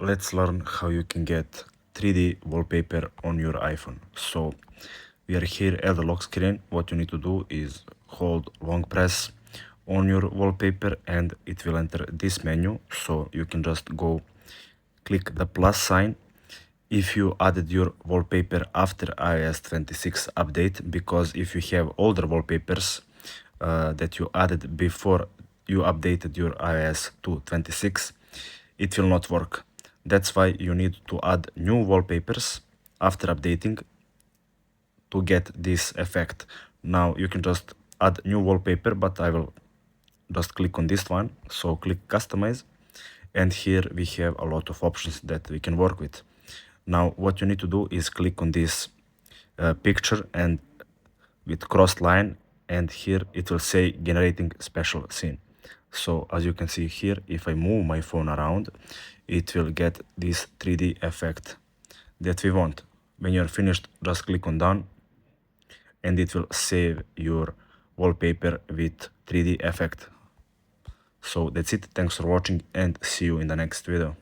let's learn how you can get 3D wallpaper on your iPhone. So we are here at the lock screen. What you need to do is hold long press on your wallpaper and it will enter this menu. So you can just go click the plus sign if you added your wallpaper after iOS 26 update, because if you have older wallpapers that you added before you updated your iOS to 26, it will not work. That's why you need to add new wallpapers after updating to get this effect. Now you can just add new wallpaper, but I will just click on this one. So click customize, and here we have a lot of options that we can work with. Now what you need to do is click on this picture and with crossed line, and here it will say generating special scene. So as you can see here, if I move my phone around, it will get this 3D effect that we want. When you're finished, just click on done and it will save your wallpaper with 3D effect. So that's it. Thanks for watching and see you in the next video.